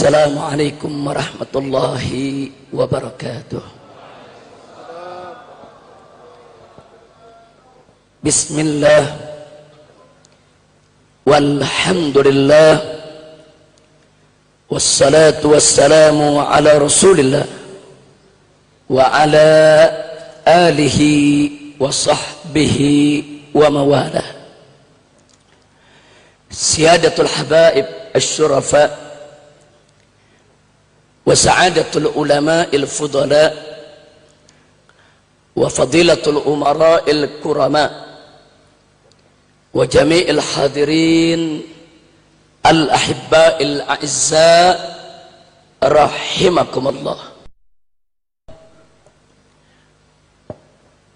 Assalamualaikum warahmatullahi wabarakatuh. Bismillah walhamdulillah wassalatu wassalamu ala rasulillah wa ala alihi wa sahbihi wa mawalah. Siyadatul habaib asy-syurafa wa sa'adatul ulama'il fudala wa fadilatul umara'il kurama wa jami'il hadirin al-ahibba'il a'izza rahimakumullah.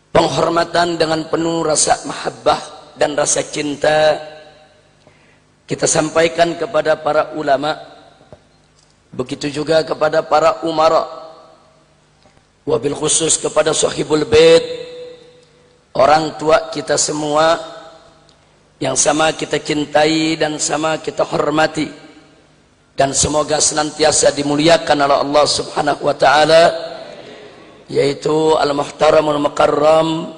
Penghormatan dengan penuh rasa mahabbah dan rasa cinta kita sampaikan kepada para ulama, begitu juga kepada para umara, wabil khusus kepada sahibul bait, orang tua kita semua yang sama kita cintai dan sama kita hormati, dan semoga senantiasa dimuliakan oleh Allah Subhanahu wa taala, yaitu al-muhtaramul mukarram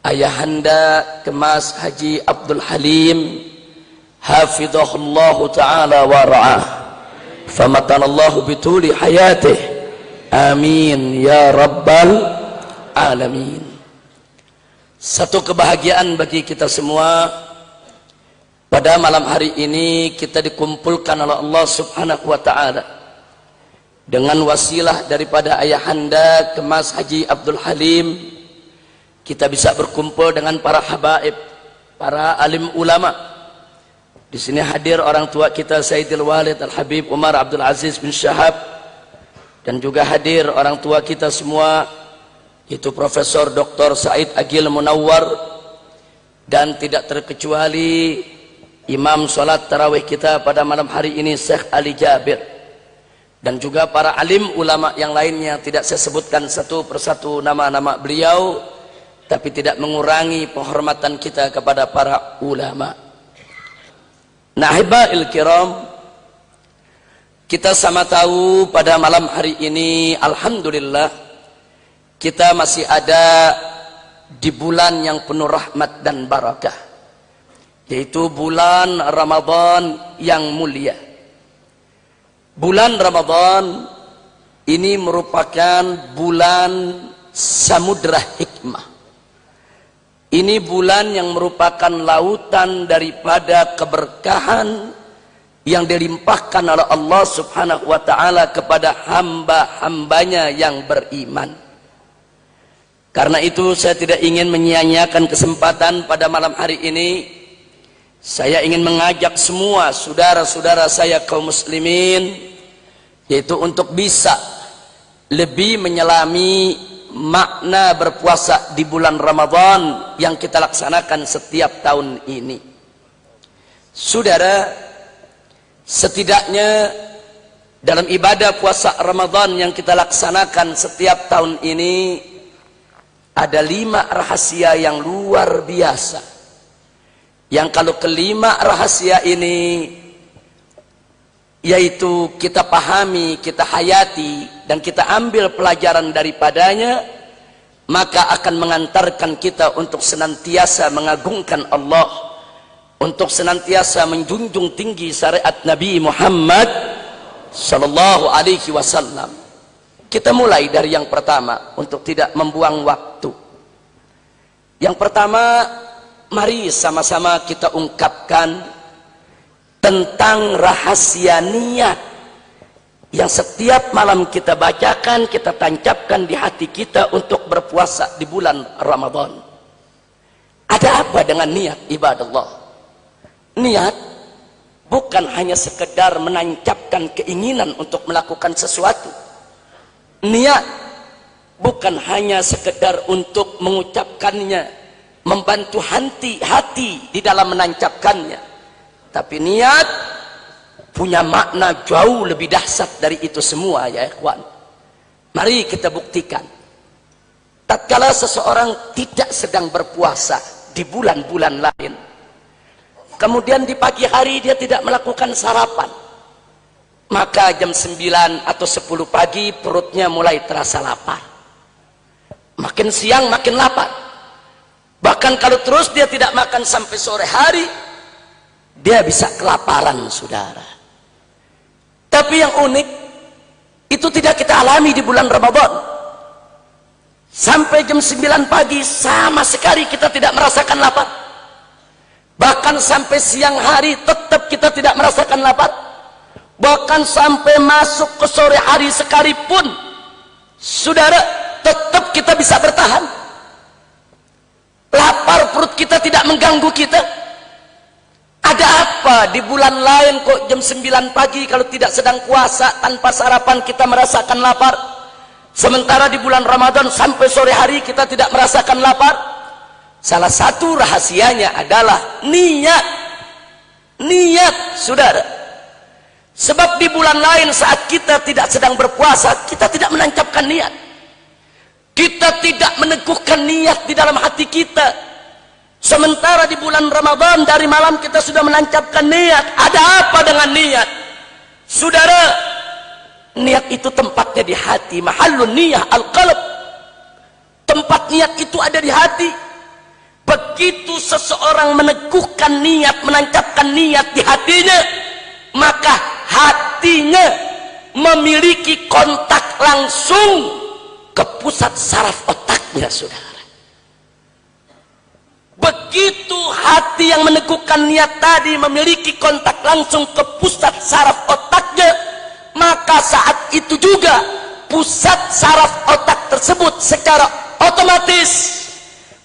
Ayahanda Kemas Haji Abdul Halim hafizahullahu taala wa ra'ah, famatanallahu bituli hayatih, amin ya rabbal alamin. Satu kebahagiaan bagi kita semua pada malam hari ini, kita dikumpulkan oleh Allah Subhanahu wa taala dengan wasilah daripada Ayahanda Kemas Haji Abdul Halim. Kita bisa berkumpul dengan para habaib, para alim ulama. Di sini hadir orang tua kita Sayyidil Walid Al-Habib Umar Abdul Aziz bin Syahab, dan juga hadir orang tua kita semua, itu Profesor Dr. Said Agil Munawwar, dan tidak terkecuali Imam Salat Tarawih kita pada malam hari ini Syekh Ali Jabir, dan juga para alim ulama yang lainnya. Tidak saya sebutkan satu persatu nama-nama beliau, tapi tidak mengurangi penghormatan kita kepada para ulama. Nahibail kiram, kita sama tahu pada malam hari ini alhamdulillah kita masih ada di bulan yang penuh rahmat dan barakah, yaitu bulan Ramadan yang mulia. Bulan Ramadan ini merupakan bulan samudra hikmah. Ini bulan yang merupakan lautan daripada keberkahan yang dilimpahkan oleh Allah Subhanahu wa taala kepada hamba-hambanya yang beriman. Karena itu saya tidak ingin menyia-nyiakan kesempatan pada malam hari ini. Saya ingin mengajak semua saudara-saudara saya kaum muslimin, yaitu untuk bisa lebih menyelami makna berpuasa di bulan Ramadan yang kita laksanakan setiap tahun ini. Saudara, setidaknya dalam ibadah puasa Ramadan yang kita laksanakan setiap tahun ini ada 5 rahasia yang luar biasa, yang kalau kelima rahasia ini yaitu kita pahami, kita hayati, dan kita ambil pelajaran daripadanya, maka akan mengantarkan kita untuk senantiasa mengagungkan Allah, untuk senantiasa menjunjung tinggi syariat Nabi Muhammad sallallahu alaihi wasallam. Kita mulai dari yang pertama untuk tidak membuang waktu. Yang pertama, mari sama-sama kita ungkapkan tentang rahasia niat yang setiap malam kita bacakan, kita tancapkan di hati kita untuk berpuasa di bulan Ramadan. Ada apa dengan niat ibadallah? Niat bukan hanya sekedar menancapkan keinginan untuk melakukan sesuatu. Niat bukan hanya sekedar untuk mengucapkannya, membantu hati di dalam menancapkannya. Tapi niat punya makna jauh lebih dahsyat dari itu semua, ya ikhwan. Mari kita buktikan. Tatkala seseorang tidak sedang berpuasa di bulan-bulan lain, kemudian di pagi hari dia tidak melakukan sarapan, maka jam 9 atau 10 pagi perutnya mulai terasa lapar. Makin siang makin lapar. Bahkan kalau terus dia tidak makan sampai sore hari, dia bisa kelaparan, saudara. Tapi yang unik, itu tidak kita alami di bulan Ramadan. Sampai jam 9 pagi sama sekali kita tidak merasakan lapar. Bahkan sampai siang hari tetap kita tidak merasakan lapar. Bahkan sampai masuk ke sore hari sekalipun, saudara, tetap kita bisa bertahan. Lapar perut kita tidak mengganggu kita. Ada apa di bulan lain kok jam 9 pagi kalau tidak sedang puasa tanpa sarapan kita merasakan lapar? Sementara di bulan Ramadan sampai sore hari kita tidak merasakan lapar. Salah satu rahasianya adalah niat. Niat, saudara. Sebab di bulan lain saat kita tidak sedang berpuasa, kita tidak menancapkan niat. Kita tidak meneguhkan niat di dalam hati kita. Sementara di bulan Ramadan dari malam kita sudah menancapkan niat. Ada apa dengan niat? Saudara, niat itu tempatnya di hati. Mahallun niyah al-qalb. Tempat niat itu ada di hati. Begitu seseorang meneguhkan niat, menancapkan niat di hatinya, maka hatinya memiliki kontak langsung ke pusat saraf otaknya, saudara. Begitu hati yang meneguhkan niat tadi memiliki kontak langsung ke pusat saraf otaknya, maka saat itu juga pusat saraf otak tersebut secara otomatis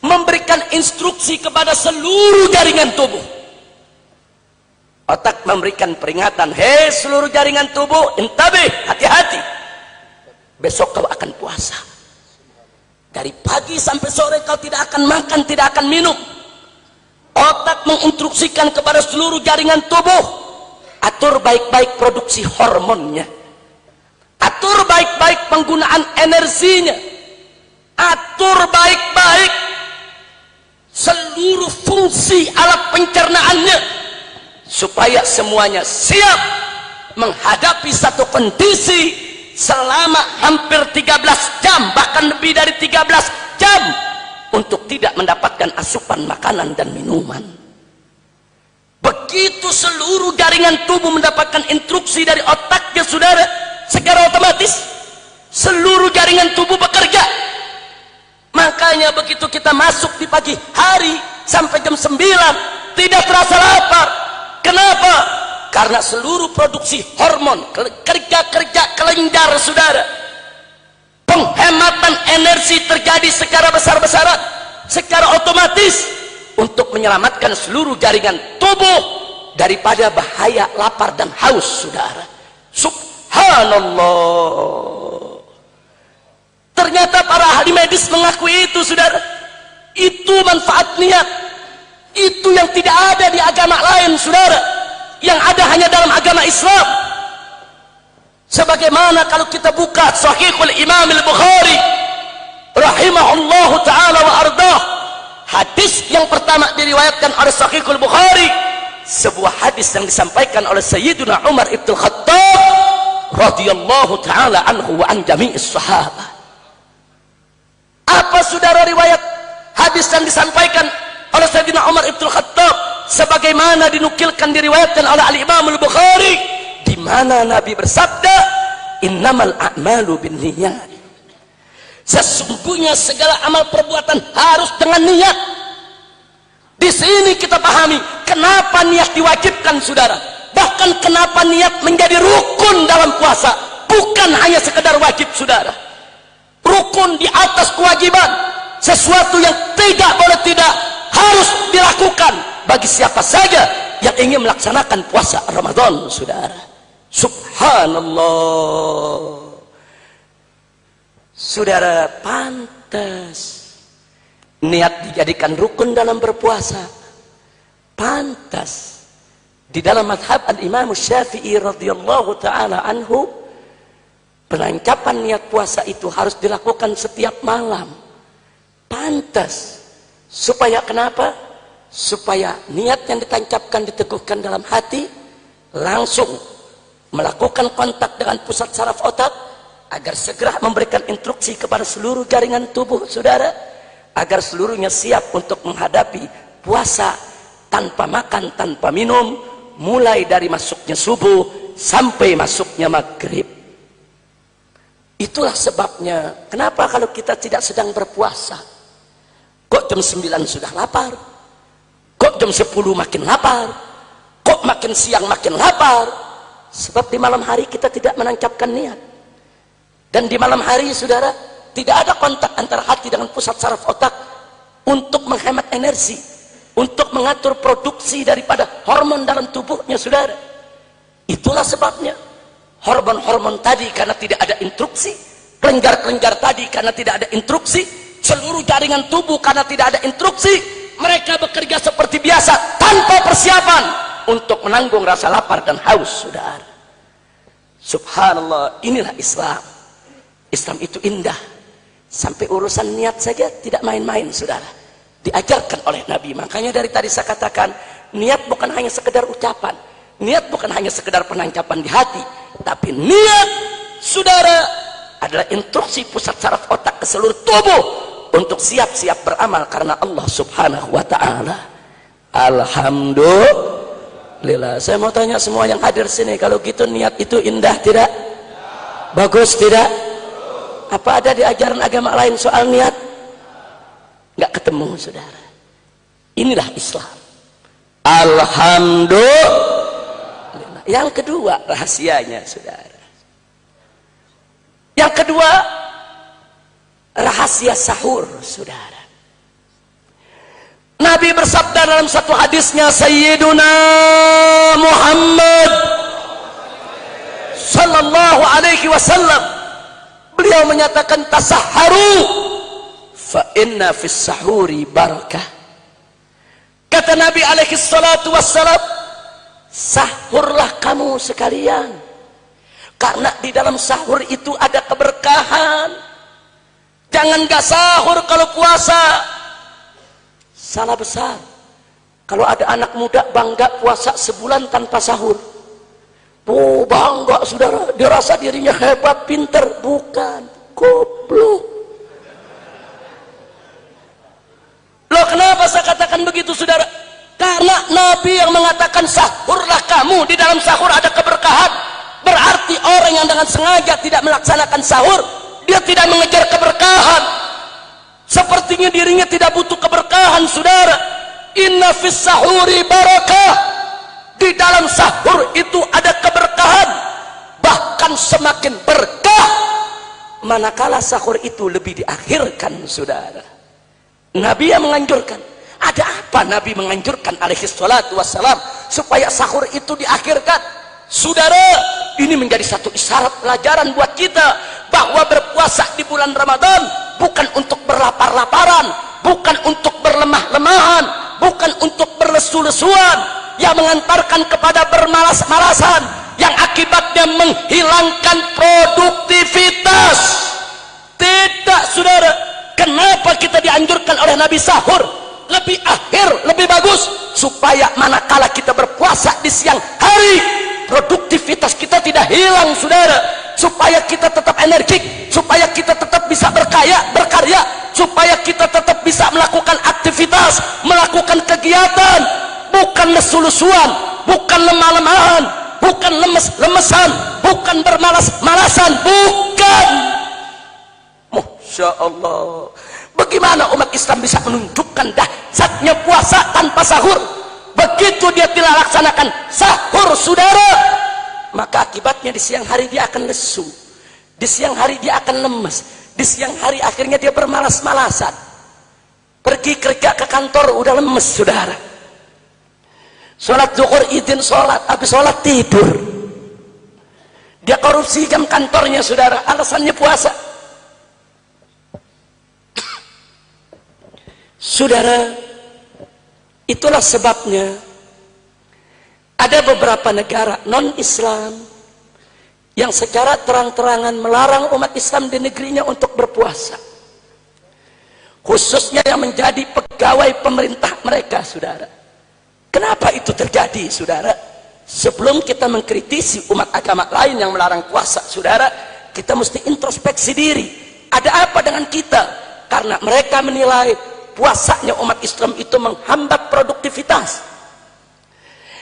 memberikan instruksi kepada seluruh jaringan tubuh. Otak memberikan peringatan, hei seluruh jaringan tubuh, intabih, hati-hati. Besok kau akan puasa. Dari pagi sampai sore kau tidak akan makan, tidak akan minum. Otak menginstruksikan kepada seluruh jaringan tubuh, atur baik-baik produksi hormonnya, atur baik-baik penggunaan energinya, atur baik-baik seluruh fungsi alat pencernaannya, supaya semuanya siap menghadapi satu kondisi selama hampir 13 jam, bahkan lebih dari 13 jam, untuk tidak mendapatkan asupan makanan dan minuman. Begitu seluruh jaringan tubuh mendapatkan instruksi dari otaknya, saudara, secara otomatis seluruh jaringan tubuh bekerja. Makanya begitu kita masuk di pagi hari sampai jam 9 tidak terasa lapar. Kenapa? Karena seluruh produksi hormon kerja kelenjar, saudara. Penghematan energi terjadi secara besar-besaran, secara otomatis, untuk menyelamatkan seluruh jaringan tubuh daripada bahaya lapar dan haus, saudara. Subhanallah. Ternyata para ahli medis mengakui itu, saudara. Itu manfaat niat. Itu yang tidak ada di agama lain, saudara. Yang ada hanya dalam agama Islam. Sebagaimana kalau kita buka Sahihul Imam Al-Bukhari rahimahullahu ta'ala wa ardah, hadis yang pertama diriwayatkan oleh Sahihul Bukhari, sebuah hadis yang disampaikan oleh Sayyiduna Umar ibn Khattab radhiyallahu ta'ala anhu wa an jami'is sahabah. Apa, saudara, riwayat hadis yang disampaikan oleh Sayyidina Umar ibn Khattab sebagaimana dinukilkan, diriwayatkan oleh Al-Imam Al-Bukhari, di mana Nabi bersabda, innamal a'malu binniyat. Sesungguhnya segala amal perbuatan harus dengan niat. Di sini kita pahami kenapa niat diwajibkan, saudara. Bahkan kenapa niat menjadi rukun dalam puasa, bukan hanya sekedar wajib, saudara. Rukun di atas kewajiban, sesuatu yang tidak boleh tidak, harus dilakukan bagi siapa saja yang ingin melaksanakan puasa Ramadan, saudara. Subhanallah. Saudara, pantas niat dijadikan rukun dalam berpuasa. Pantas di dalam mazhab al-Imam Syafi'i radhiyallahu ta'ala anhu, penancapan niat puasa itu harus dilakukan setiap malam. Pantas. Supaya kenapa? Supaya niat yang ditancapkan, diteguhkan dalam hati langsung melakukan kontak dengan pusat saraf otak agar segera memberikan instruksi kepada seluruh jaringan tubuh saudara agar seluruhnya siap untuk menghadapi puasa tanpa makan, tanpa minum, mulai dari masuknya subuh sampai masuknya maghrib. Itulah sebabnya kenapa kalau kita tidak sedang berpuasa kok jam 9 sudah lapar, kok jam 10 makin lapar, kok makin siang makin lapar. Sebab di malam hari kita tidak menancapkan niat. Dan di malam hari saudara tidak ada kontak antara hati dengan pusat saraf otak untuk menghemat energi, untuk mengatur produksi daripada hormon dalam tubuhnya saudara. Itulah sebabnya hormon-hormon tadi karena tidak ada instruksi, kelenjar-kelenjar tadi karena tidak ada instruksi, seluruh jaringan tubuh karena tidak ada instruksi, mereka bekerja seperti biasa tanpa persiapan untuk menanggung rasa lapar dan haus saudara. Subhanallah, inilah Islam. Islam itu indah sampai urusan niat saja tidak main-main saudara, diajarkan oleh Nabi. Makanya dari tadi saya katakan niat bukan hanya sekedar ucapan, niat bukan hanya sekedar penancapan di hati, tapi niat saudara adalah instruksi pusat saraf otak ke seluruh tubuh untuk siap-siap beramal karena Allah subhanahu wa ta'ala. Alhamdulillah. Saya mau tanya semua yang hadir sini, kalau gitu niat itu indah tidak? Bagus tidak? Apa ada di ajaran agama lain soal niat? Nggak ketemu saudara. Inilah Islam. Alhamdulillah. Yang kedua rahasianya saudara, yang kedua rahasia sahur saudara. Nabi bersabda dalam satu hadisnya, Sayyiduna Muhammad sallallahu alaihi wasallam, beliau menyatakan tasahharu fa inna fis sahuri barakah. Kata Nabi alaihi salatu wassalam, sahurlah kamu sekalian karena di dalam sahur itu ada keberkahan. Jangan gak sahur kalau puasa. Salah besar. Kalau ada anak muda bangga puasa sebulan tanpa sahur. Oh bangga saudara, dia rasa dirinya hebat, pinter. Bukan, goblok. Loh kenapa saya katakan begitu saudara? Karena Nabi yang mengatakan sahurlah kamu, di dalam sahur ada keberkahan. Berarti orang yang dengan sengaja tidak melaksanakan sahur, dia tidak mengejar keberkahan. Sepertinya dirinya tidak butuh keberkahan saudara. Inna fis sahuri barakah. Di dalam sahur itu ada keberkahan. Bahkan semakin berkah manakala sahur itu lebih diakhirkan saudara. Nabi yang menganjurkan. Ada apa Nabi menganjurkan alaihi salatu wassalam supaya sahur itu diakhirkan? Saudara, ini menjadi satu isyarat pelajaran buat kita bahwa berpuasa di bulan Ramadan bukan untuk berlapar-laparan, bukan untuk berlemah-lemahan, bukan untuk berlesu-lesuan yang mengantarkan kepada bermalas-malasan yang akibatnya menghilangkan produktivitas. Tidak saudara. Kenapa kita dianjurkan oleh Nabi sahur lebih akhir, lebih bagus? Supaya manakala kita berpuasa di siang hari, produktivitas kita tidak hilang saudara, supaya kita tetap energik, supaya kita tetap bisa berkarya, supaya kita tetap bisa melakukan aktivitas, melakukan kegiatan, bukan lesu-lesuan, bukan lemah-lemahan, bukan lemes-lemesan, bukan bermalas-malasan, bukan. Masya Allah, bagaimana umat Islam bisa menunjukkan dahsyatnya puasa tanpa sahur? Begitu dia tidak laksanakan sahur saudara, maka akibatnya di siang hari dia akan lesu, di siang hari dia akan lemes, di siang hari akhirnya dia bermalas-malasan, pergi kerja ke kantor udah lemes saudara, sholat zuhur izin sholat, habis sholat tidur, dia korupsi jam kantornya saudara, alasannya puasa. Saudara, itulah sebabnya ada beberapa negara non-Islam yang secara terang-terangan melarang umat Islam di negerinya untuk berpuasa, khususnya yang menjadi pegawai pemerintah mereka saudara. Kenapa itu terjadi saudara? Sebelum kita mengkritisi umat agama lain yang melarang puasa, saudara, kita mesti introspeksi diri. Ada apa dengan kita? Karena mereka menilai puasanya umat Islam itu menghambat produktivitas.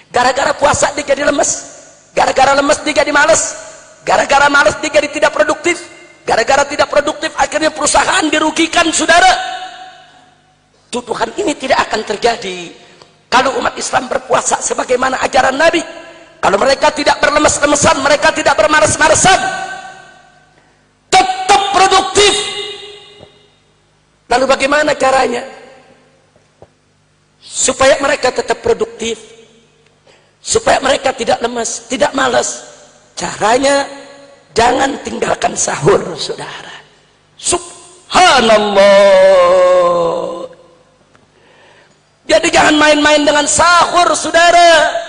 Gara-gara puasa dia jadi lemes, gara-gara lemes dia jadi malas, gara-gara malas dia jadi tidak produktif, gara-gara tidak produktif akhirnya perusahaan dirugikan, saudara. Tuduhan ini tidak akan terjadi kalau umat Islam berpuasa sebagaimana ajaran Nabi. Kalau mereka tidak berlemes-lemesan, mereka tidak bermalas-malasan, tetap produktif. Lalu bagaimana caranya supaya mereka tetap produktif, supaya mereka tidak lemes, tidak malas? Caranya jangan tinggalkan sahur, saudara. Subhanallah. Jadi jangan main-main dengan sahur, saudara.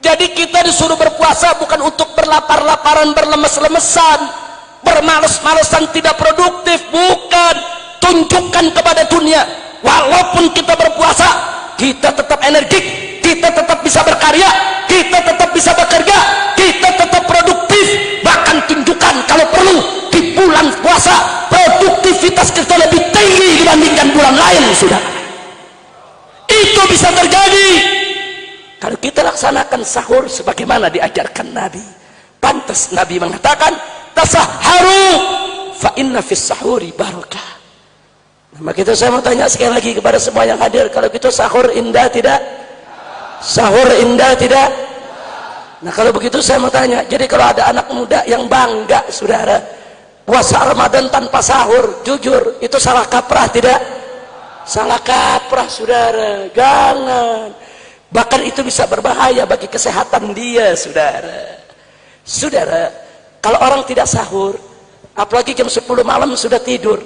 Jadi kita disuruh berpuasa bukan untuk berlapar-laparan, berlemes-lemesan, bermalas-malasan, tidak produktif, bukan. Tunjukkan kepada dunia, walaupun kita berpuasa, kita tetap energik, kita tetap bisa berkarya, kita tetap bisa bekerja, kita tetap produktif. Bahkan tunjukkan kalau perlu di bulan puasa produktivitas kita lebih tinggi dibandingkan bulan lain, saudara. Itu bisa terjadi kalau kita laksanakan sahur sebagaimana diajarkan Nabi. Pantas Nabi mengatakan, tasahharu fa inna fis sahuri barakah. Nah, maka itu saya mau tanya sekali lagi kepada semua yang hadir, kalau gitu sahur indah tidak? Sahur indah tidak? Nah, kalau begitu saya mau tanya, jadi kalau ada anak muda yang bangga, saudara, puasa Ramadan tanpa sahur, jujur itu salah kaprah tidak? Salah kaprah, saudara. Jangan. Bahkan itu bisa berbahaya bagi kesehatan dia, saudara. Saudara, kalau orang tidak sahur, apalagi jam 10 malam sudah tidur,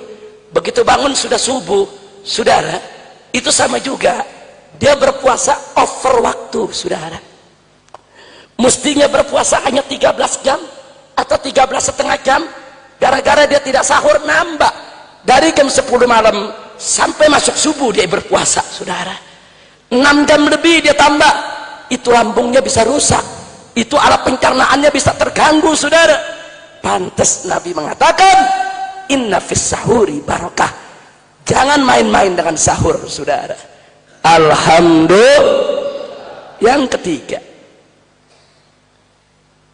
begitu bangun sudah subuh, saudara, itu sama juga dia berpuasa over waktu, saudara. Mestinya berpuasa hanya 13 jam atau 13,5 jam, gara-gara dia tidak sahur, nambah dari jam 10 malam sampai masuk subuh dia berpuasa, saudara. 6 jam lebih dia tambah, itu lambungnya bisa rusak, itu alat pencernaannya bisa terganggu, saudara. Pantas Nabi mengatakan, inna fis sahuri barakah. Jangan main-main dengan sahur, saudara. Alhamdulillah.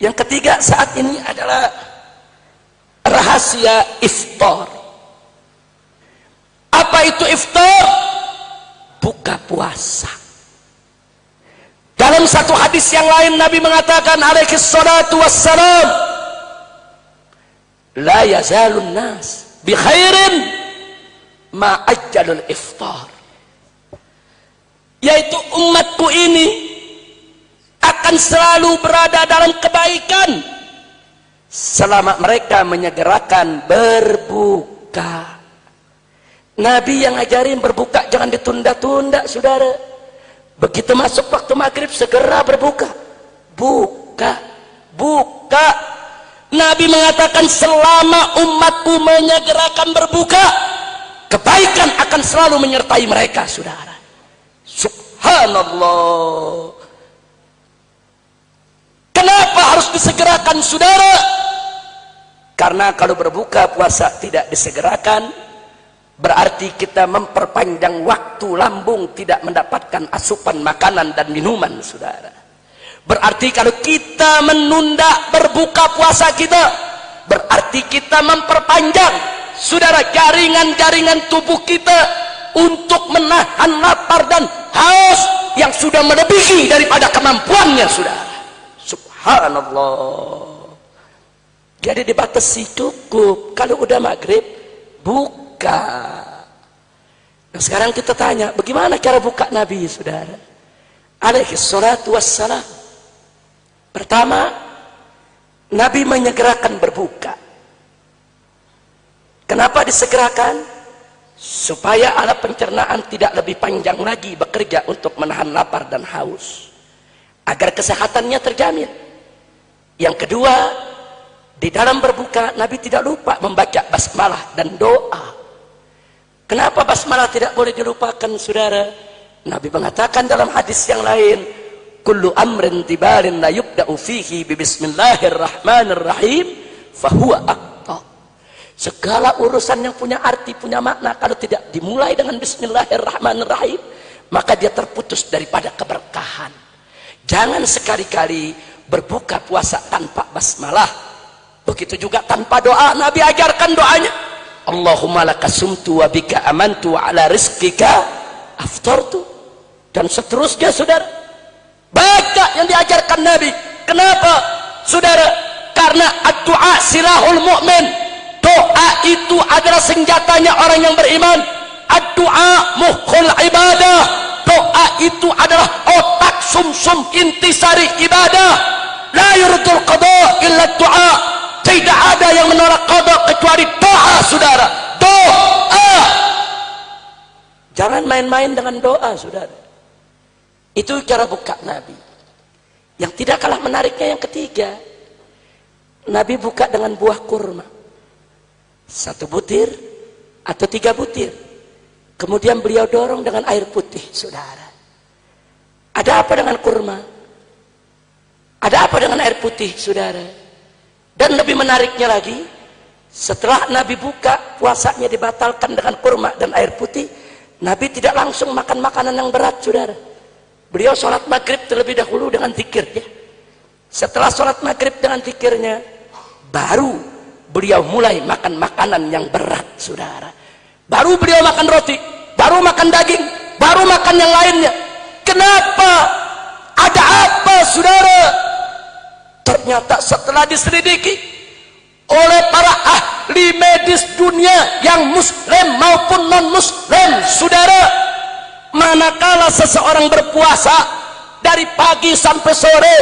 Yang ketiga saat ini adalah rahasia iftar. Apa itu iftar? Buka puasa. Dalam satu hadis yang lain Nabi mengatakan alaihi salatu wassalam, la yazalun nas bi khairin ma ajjalul iftar. Yaitu umatku ini akan selalu berada dalam kebaikan selama mereka menyegerakan berbuka. Nabi yang ngajarin berbuka jangan ditunda-tunda, saudara. Begitu masuk waktu maghrib segera berbuka. Buka. Nabi mengatakan selama umatku menyegerakan berbuka, kebaikan akan selalu menyertai mereka, saudara. Subhanallah. Kenapa harus disegerakan, saudara? Karena kalau berbuka puasa tidak disegerakan, berarti kita memperpanjang waktu lambung tidak mendapatkan asupan makanan dan minuman, saudara. Berarti kalau kita menunda berbuka puasa kita, berarti kita memperpanjang, saudara, jaringan-jaringan tubuh kita untuk menahan lapar dan haus yang sudah melebihi daripada kemampuannya, saudara. Subhanallah. Jadi dibatasi cukup. Kalau udah maghrib, buka. Nah, sekarang kita tanya, bagaimana cara buka Nabi, saudara? Alaihi salatu wassalam. Pertama, Nabi menyegerakan berbuka. Kenapa disegerakan? Supaya alat pencernaan tidak lebih panjang lagi bekerja untuk menahan lapar dan haus, agar kesehatannya terjamin. Yang kedua, di dalam berbuka Nabi tidak lupa membaca basmalah dan doa. Kenapa basmalah tidak boleh dilupakan, saudara? Nabi mengatakan dalam hadis yang lain, kullu amrin tibalin la yubda'u fihi bi bismillahirrahmanirrahim fahuwa aqta. Segala urusan yang punya arti, punya makna, kalau tidak dimulai dengan bismillahirrahmanirrahim, maka dia terputus daripada keberkahan. Jangan sekali-kali berbuka puasa tanpa basmalah. Begitu juga tanpa doa. Nabi ajarkan doanya, Allahumma laka sumtu wa bika amantu wa ala rizqika aftartu, dan seterusnya. Saudara, baca yang diajarkan Nabi. Kenapa saudara? Karena ad-du'a silahul mu'min. Doa itu adalah senjatanya orang yang beriman. Ad-du'a mukhul ibadah. Doa itu adalah otak sumsum intisari ibadah. La yurdul qada illa doa. Tidak ada yang menolak qada kecuali doa, saudara. Doa. Jangan main-main dengan doa, saudara. Itu cara buka Nabi. Yang tidak kalah menariknya yang ketiga, Nabi buka dengan buah kurma. 1 butir atau 3 butir. Kemudian beliau dorong dengan air putih, saudara. Ada apa dengan kurma? Ada apa dengan air putih, saudara? Dan lebih menariknya lagi, setelah Nabi buka, puasanya dibatalkan dengan kurma dan air putih, Nabi tidak langsung makan makanan yang berat, saudara. Beliau sholat maghrib terlebih dahulu dengan zikirnya. Setelah sholat maghrib dengan zikirnya, baru beliau mulai makan makanan yang berat, saudara. Baru beliau makan roti, baru makan daging, baru makan yang lainnya. Kenapa? Ada apa, saudara? Ternyata setelah diselidiki oleh para ahli medis dunia, yang muslim maupun non muslim, saudara, manakala seseorang berpuasa dari pagi sampai sore,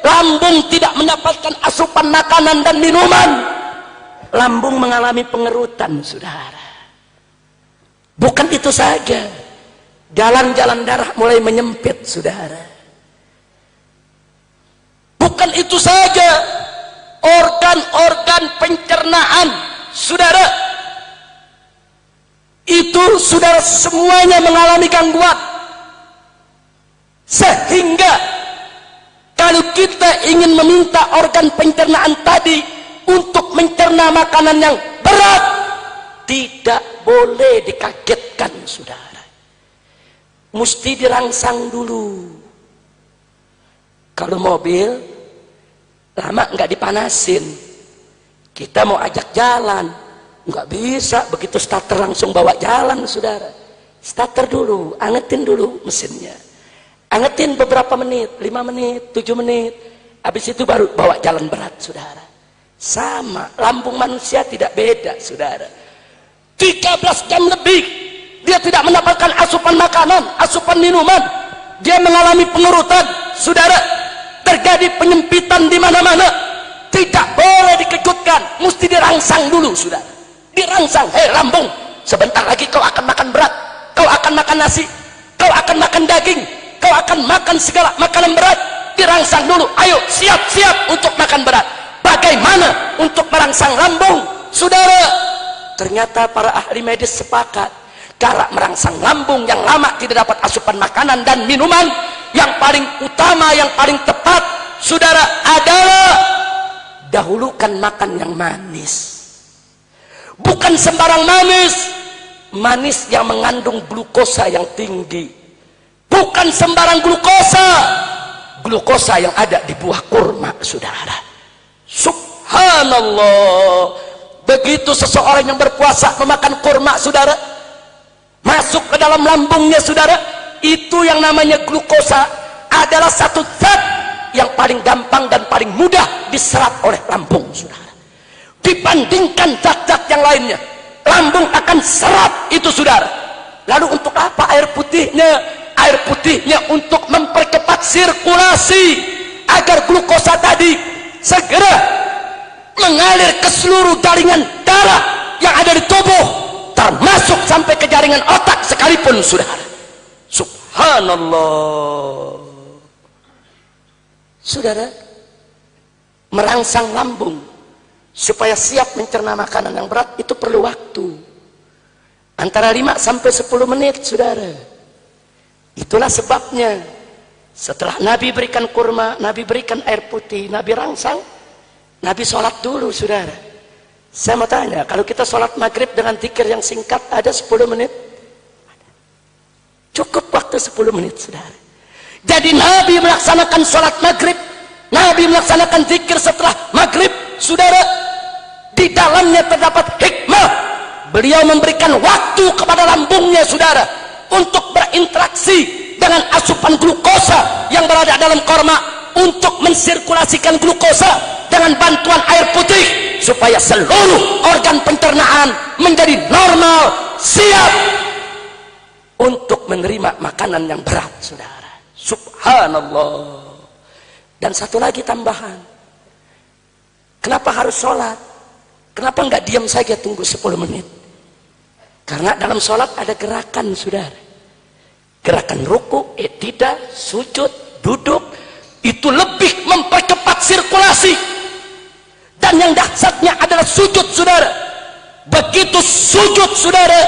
lambung tidak mendapatkan asupan makanan dan minuman, lambung mengalami pengerutan, saudara. Bukan itu saja, jalan-jalan darah mulai menyempit, saudara. Bukan itu saja, organ-organ pencernaan, saudara, itu saudara semuanya mengalami gangguan. Sehingga kalau kita ingin meminta organ pencernaan tadi untuk mencerna makanan yang berat, tidak boleh dikagetkan, saudara. Mesti dirangsang dulu. Kalau mobil lama nggak dipanasin, kita mau ajak jalan, nggak bisa begitu starter langsung bawa jalan, saudara. Starter dulu, angetin dulu mesinnya, angetin beberapa menit, 5 menit, 7 menit, habis itu baru bawa jalan berat, saudara. Sama, lambung manusia tidak beda, saudara. 13 jam lebih dia tidak mendapatkan asupan makanan, asupan minuman, dia mengalami pengerutan, saudara. Terjadi penyempitan di mana-mana. Tidak boleh dikejutkan, mesti dirangsang dulu, saudara. Dirangsang. Hei lambung, sebentar lagi kau akan makan berat, kau akan makan nasi, kau akan makan daging, kau akan makan segala makanan berat. Dirangsang dulu. Ayo siap-siap untuk makan berat. Bagaimana untuk merangsang lambung, saudara? Ternyata para ahli medis sepakat, cara merangsang lambung yang lama tidak dapat asupan makanan dan minuman, yang paling utama, yang paling tepat, saudara, adalah dahulukan makan yang manis. Bukan sembarang manis, manis yang mengandung glukosa yang tinggi. Bukan sembarang glukosa, glukosa yang ada di buah kurma, saudara. Subhanallah. Begitu seseorang yang berpuasa memakan kurma, saudara, masuk ke dalam lambungnya, saudara, itu yang namanya glukosa adalah satu zat yang paling gampang dan paling mudah diserap oleh lambung, saudara. Dibandingkan zat-zat yang lainnya, lambung akan serap itu, saudara. Lalu untuk apa air putihnya? Air putihnya untuk mempercepat sirkulasi agar glukosa tadi segera mengalir ke seluruh jaringan darah yang ada di tubuh, termasuk sampai ke jaringan otak sekalipun, saudara. Subhanallah. Saudara, merangsang lambung supaya siap mencerna makanan yang berat itu perlu waktu antara 5 sampai 10 menit, saudara. Itulah sebabnya Setelah Nabi berikan kurma, Nabi berikan air putih, Nabi rangsang, Nabi sholat dulu, saudara. Saya mau tanya, kalau kita sholat maghrib dengan zikir yang singkat, ada 10 menit? Cukup waktu 10 menit, saudara. Jadi Nabi melaksanakan sholat maghrib, Nabi melaksanakan zikir setelah maghrib, saudara. Di dalamnya terdapat hikmah. Beliau memberikan waktu kepada lambungnya, saudara, untuk berinteraksi dengan asupan glukosa yang berada dalam korma, untuk mensirkulasikan glukosa dengan bantuan air putih, supaya seluruh organ pencernaan menjadi normal, siap untuk menerima makanan yang berat, saudara. Subhanallah. Dan satu lagi tambahan, kenapa harus sholat? Kenapa nggak diam saja tunggu 10 menit? Karena dalam sholat ada gerakan, saudara. Gerakan ruku, i'tidal, sujud, duduk, itu lebih mempercepat sirkulasi. Dan yang dahsyatnya adalah sujud, saudara. Begitu sujud, saudara,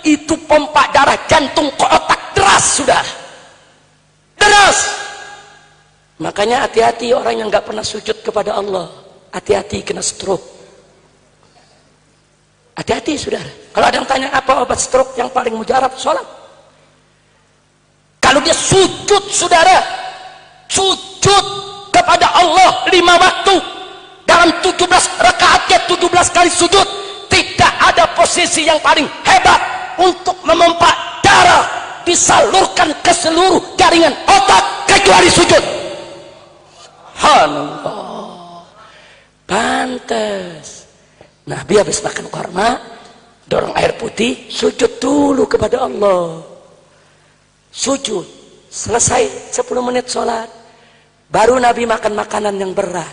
itu pompa darah jantung ke otak deras, saudara. Deras. Makanya hati-hati orang yang nggak pernah sujud kepada Allah. Hati-hati kena stroke. Hati-hati, saudara. Kalau ada yang tanya apa obat stroke yang paling mujarab, sholat. Kalau dia sujud, saudara, sujud kepada Allah 5 waktu dalam 17 rakaatnya, 17 kali sujud, tidak ada posisi yang paling hebat untuk memompa darah disalurkan ke seluruh jaringan otak kecuali sujud. Subhanallah. Pantes Nabi habis makan korma, dorong air putih, sujud dulu kepada Allah. Sujud, selesai 10 menit sholat, baru Nabi makan makanan yang berat.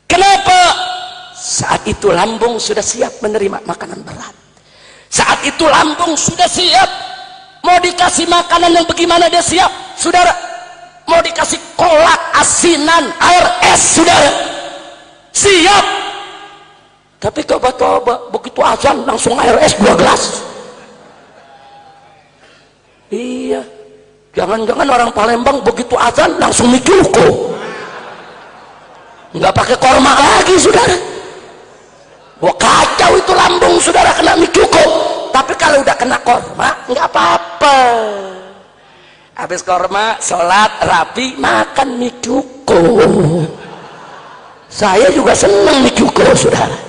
Kenapa? Saat itu lambung sudah siap menerima makanan berat. Saat itu lambung sudah siap. Mau dikasih makanan yang bagaimana dia siap, saudara. Mau dikasih kolak, asinan, air es, saudara, siap. Tapi coba-coba begitu azan langsung air es 2 gelas. Iya, jangan-jangan orang Palembang begitu azan langsung micuko, nggak pakai korma lagi, saudara. Wah, kacau itu lambung, saudara, kena micuko. Tapi kalau udah kena korma nggak apa-apa. Habis korma, sholat, rapi, makan micuko. Saya juga senang micuko, saudara.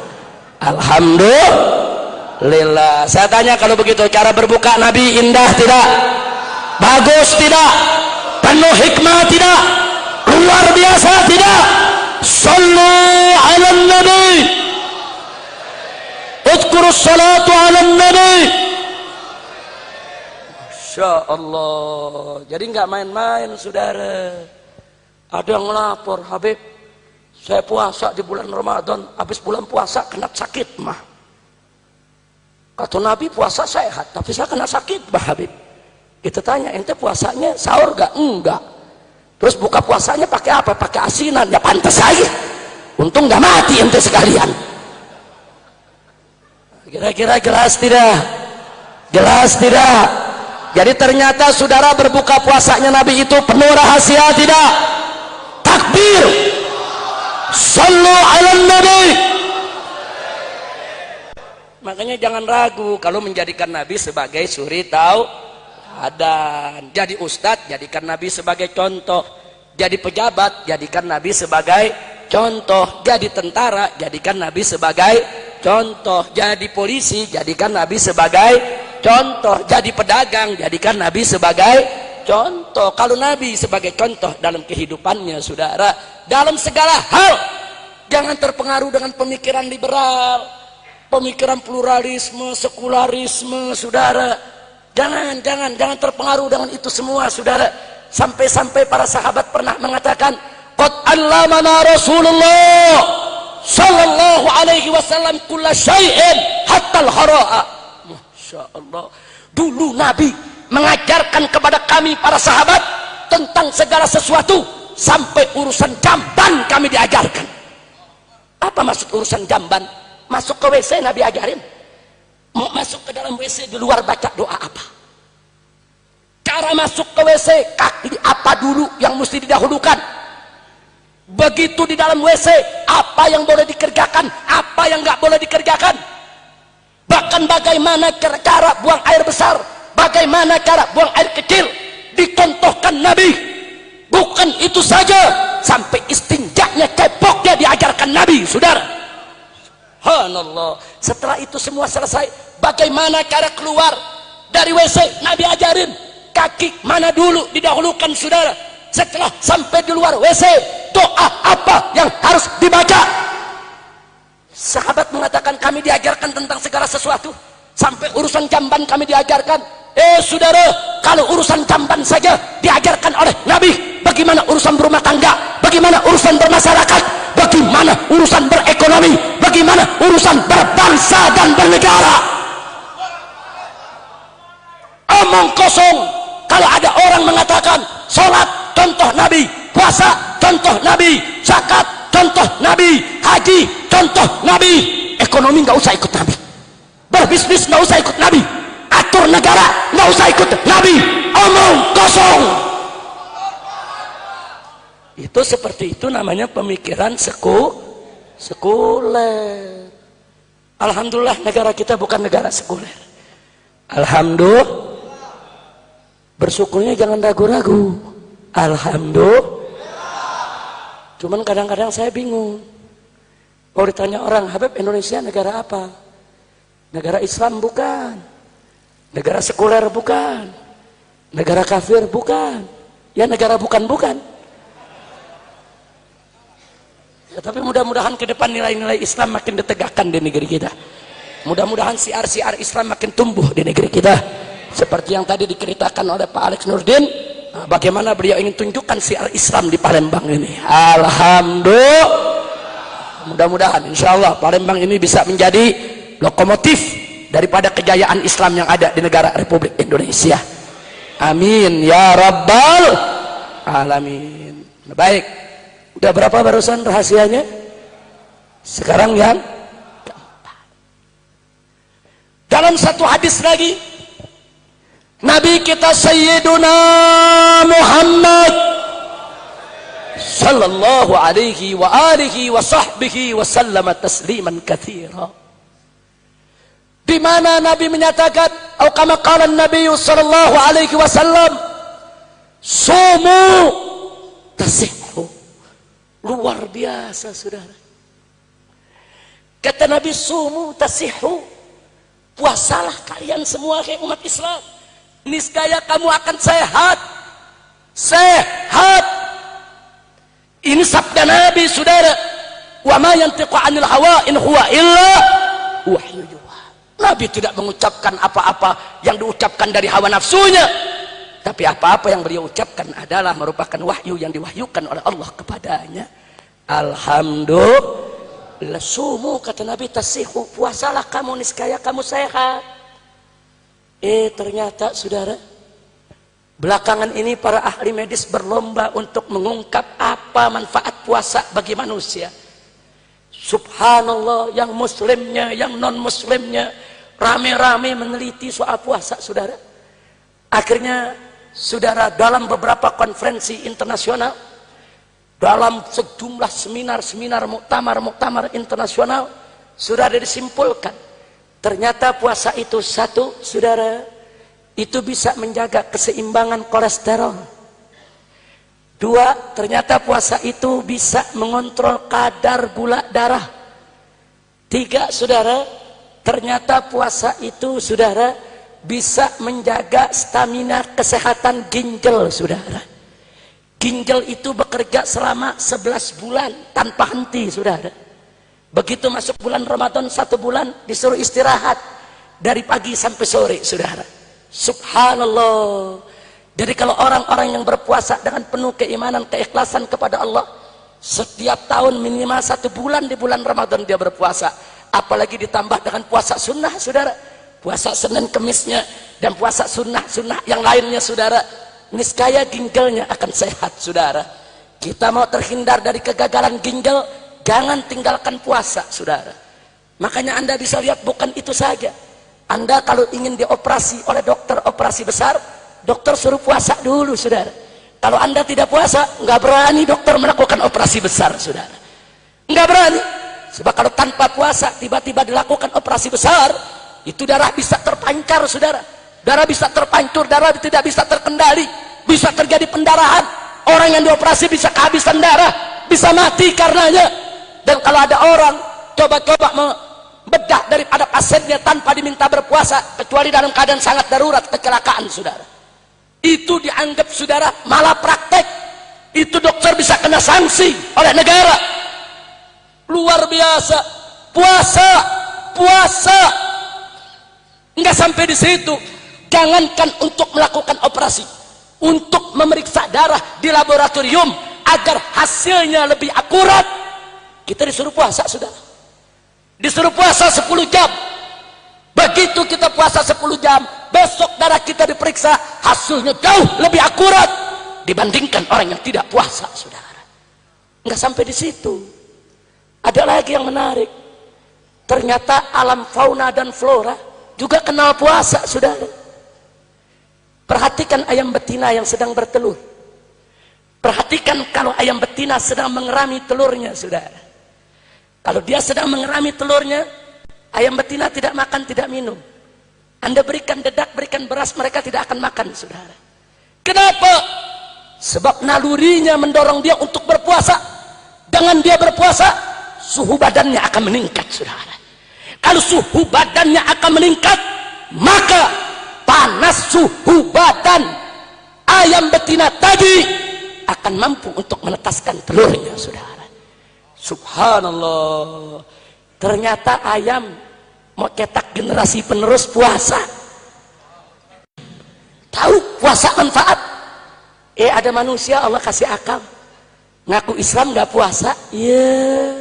Alhamdulillah. Saya tanya, kalau begitu cara berbuka Nabi indah tidak? Bagus tidak? Penuh hikmah tidak? Luar biasa tidak? Sallu ala nabi, udhkurus salatu ala nabi. Masya Allah. Jadi nggak main-main, saudara. Ada yang ngelapor, Habib, saya puasa di bulan Ramadan, habis bulan puasa kena sakit mah. Kata Nabi puasa sehat, tapi saya kena sakit, Bah Habib. Kita tanya, ente puasanya sahur gak? Enggak. Terus buka puasanya pakai apa? Pakai asinan. Ya pantas aja. Untung gak mati ente sekalian. Kira-kira jelas tidak? Jelas tidak? Jadi ternyata saudara, berbuka puasanya Nabi itu penuh rahasia tidak? Takbir. Sallu ala nabi. Makanya jangan ragu kalau menjadikan Nabi sebagai suri tauladan. Jadi ustadz, jadikan Nabi sebagai contoh. Jadi pejabat, jadikan Nabi sebagai contoh. Jadi tentara, jadikan Nabi sebagai contoh. Jadi polisi, jadikan Nabi sebagai contoh. Jadi pedagang, jadikan Nabi sebagai contoh. Kalau Nabi sebagai contoh dalam kehidupannya, saudara, dalam segala hal, jangan terpengaruh dengan pemikiran liberal, pemikiran pluralisme, sekularisme, saudara. Jangan terpengaruh dengan itu semua, saudara. Sampai-sampai para sahabat pernah mengatakan, qad allamana Rasulullah sallallahu alaihi wasallam kulla syai'in hatta al-hara'a. Masya Allah. Dulu Nabi mengajarkan kepada kami para sahabat tentang segala sesuatu, sampai urusan jamban kami diajarkan. Apa maksud urusan jamban? Masuk ke WC Nabi ajarin. Mau masuk ke dalam WC di luar baca doa apa? cara masuk ke WC, kaki apa dulu yang mesti didahulukan? Begitu di dalam WC, apa yang boleh dikerjakan, apa yang nggak boleh dikerjakan? Bahkan bagaimana cara buang air besar, bagaimana cara buang air kecil, dicontohkan Nabi. Bukan itu saja, sampai istinjaknya, cepoknya diajarkan Nabi, saudara. Subhanallah. Setelah itu semua selesai, bagaimana cara keluar dari WC, Nabi ajarin. Kaki mana dulu didahulukan, saudara. Setelah sampai di luar WC, doa apa yang harus dibaca? Sahabat mengatakan, kami diajarkan tentang segala sesuatu, sampai urusan jamban kami diajarkan. Saudara, kalau urusan jamban saja diajarkan oleh Nabi, bagaimana urusan berumah tangga, bagaimana urusan bermasyarakat, bagaimana urusan berekonomi, bagaimana urusan berbangsa dan bernegara? Omong kosong. Kalau ada orang mengatakan sholat contoh Nabi, puasa contoh Nabi, zakat contoh Nabi, haji contoh Nabi, ekonomi nggak usah ikut Nabi, berbisnis nggak usah ikut Nabi, atur negara nggak usah ikut Nabi, omong kosong. Itu seperti itu namanya pemikiran sekuler. Alhamdulillah negara kita bukan negara sekuler. Alhamdulillah. Bersyukurnya jangan ragu-ragu. Alhamdulillah. Cuman kadang-kadang saya bingung. Kalau ditanya orang, Habib, Indonesia negara apa? Negara Islam bukan. Negara sekuler bukan. Negara kafir bukan. Ya negara bukan. Ya, tapi mudah-mudahan ke depan nilai-nilai Islam makin ditegakkan di negeri kita. Mudah-mudahan siar-siar Islam makin tumbuh di negeri kita. Seperti yang tadi diceritakan oleh Pak Alex Nurdin, bagaimana beliau ingin tunjukkan siar Islam di Palembang ini. Alhamdulillah. Mudah-mudahan insya Allah Palembang ini bisa menjadi lokomotif daripada kejayaan Islam yang ada di negara Republik Indonesia. Amin ya rabbal alamin. Baik, udah berapa barusan rahasianya? Sekarang yang keempat. Dalam satu hadis lagi, Nabi kita Sayyiduna Muhammad sallallahu alaihi wa alihi wa sahbihi wa sallama tasliman katsira, di mana Nabi menyatakan, atau kama qala Nabi sallallahu alaihi wasallam, sumu tasihhu. Luar biasa, saudara. Kata Nabi, sumu tasihhu, puasalah kalian semua kayak umat Islam, niscaya kamu akan sehat. Ini sabda Nabi, saudara. Wa ma yantiqu 'anil hawa in huwa illa wahyu yuha. Nabi tidak mengucapkan apa-apa yang diucapkan dari hawa nafsunya, tapi apa-apa yang beliau ucapkan adalah merupakan wahyu yang diwahyukan oleh Allah kepadanya. Alhamdulillah. Sumu, kata Nabi, tasihu, puasalah kamu niscaya kamu sehat. Ternyata, saudara, belakangan ini para ahli medis berlomba untuk mengungkap apa manfaat puasa bagi manusia. Subhanallah, yang muslimnya, yang non muslimnya rame-rame meneliti soal puasa, saudara. Akhirnya, saudara, dalam beberapa konferensi internasional, dalam sejumlah seminar-seminar, muktamar internasional, sudah disimpulkan, ternyata puasa itu satu, saudara, itu bisa menjaga keseimbangan kolesterol. Dua, ternyata puasa itu bisa mengontrol kadar gula darah. Tiga, saudara, ternyata puasa itu, saudara, bisa menjaga stamina kesehatan ginjal, saudara. Ginjal itu bekerja selama 11 bulan tanpa henti, saudara. Begitu masuk bulan Ramadan, 1 bulan disuruh istirahat dari pagi sampai sore, saudara. Subhanallah. Jadi kalau orang-orang yang berpuasa dengan penuh keimanan, keikhlasan kepada Allah, setiap tahun minimal 1 bulan di bulan Ramadan dia berpuasa. Apalagi ditambah dengan puasa sunnah, saudara. Puasa Senin Kemisnya dan puasa sunnah-sunnah yang lainnya, saudara. Niscaya ginjalnya akan sehat, saudara. Kita mau terhindar dari kegagalan ginjal, jangan tinggalkan puasa, saudara. Makanya Anda bisa lihat, bukan itu saja. Anda kalau ingin dioperasi oleh dokter operasi besar, dokter suruh puasa dulu, saudara. Kalau Anda tidak puasa, nggak berani dokter melakukan operasi besar, saudara. Nggak berani. Sebab kalau tanpa puasa, tiba-tiba dilakukan operasi besar, itu darah bisa terpancar, saudara. Darah bisa terpancur, darah tidak bisa terkendali. Bisa terjadi pendarahan. Orang yang dioperasi bisa kehabisan darah, bisa mati karenanya. Dan kalau ada orang coba-coba membedah daripada pasiennya tanpa diminta berpuasa, kecuali dalam keadaan sangat darurat, kecelakaan, saudara, itu dianggap, saudara, malah praktek. Itu dokter bisa kena sanksi oleh negara. Luar biasa. Puasa nggak sampai di situ. Jangankan untuk melakukan operasi, untuk memeriksa darah di laboratorium agar hasilnya lebih akurat, kita disuruh puasa, saudara. Disuruh puasa 10 jam. Begitu kita puasa 10 jam, besok darah kita diperiksa, hasilnya jauh lebih akurat dibandingkan orang yang tidak puasa, saudara. Nggak sampai di situ. Ada lagi yang menarik. Ternyata alam fauna dan flora juga kenal puasa, saudara. Perhatikan ayam betina yang sedang bertelur. Perhatikan kalau ayam betina sedang mengerami telurnya, saudara. Kalau dia sedang mengerami telurnya, ayam betina tidak makan, tidak minum. Anda berikan dedak, berikan beras, mereka tidak akan makan, saudara. Kenapa? Sebab nalurinya mendorong dia untuk berpuasa. Dengan dia berpuasa, suhu badannya akan meningkat, saudara. Kalau suhu badannya akan meningkat, maka panas suhu badan ayam betina tadi akan mampu untuk menetaskan telurnya, saudara. Subhanallah. Ternyata ayam mau cetak generasi penerus puasa. Tahu puasa manfaat? Ada manusia Allah kasih akal, ngaku Islam nggak puasa. Iya.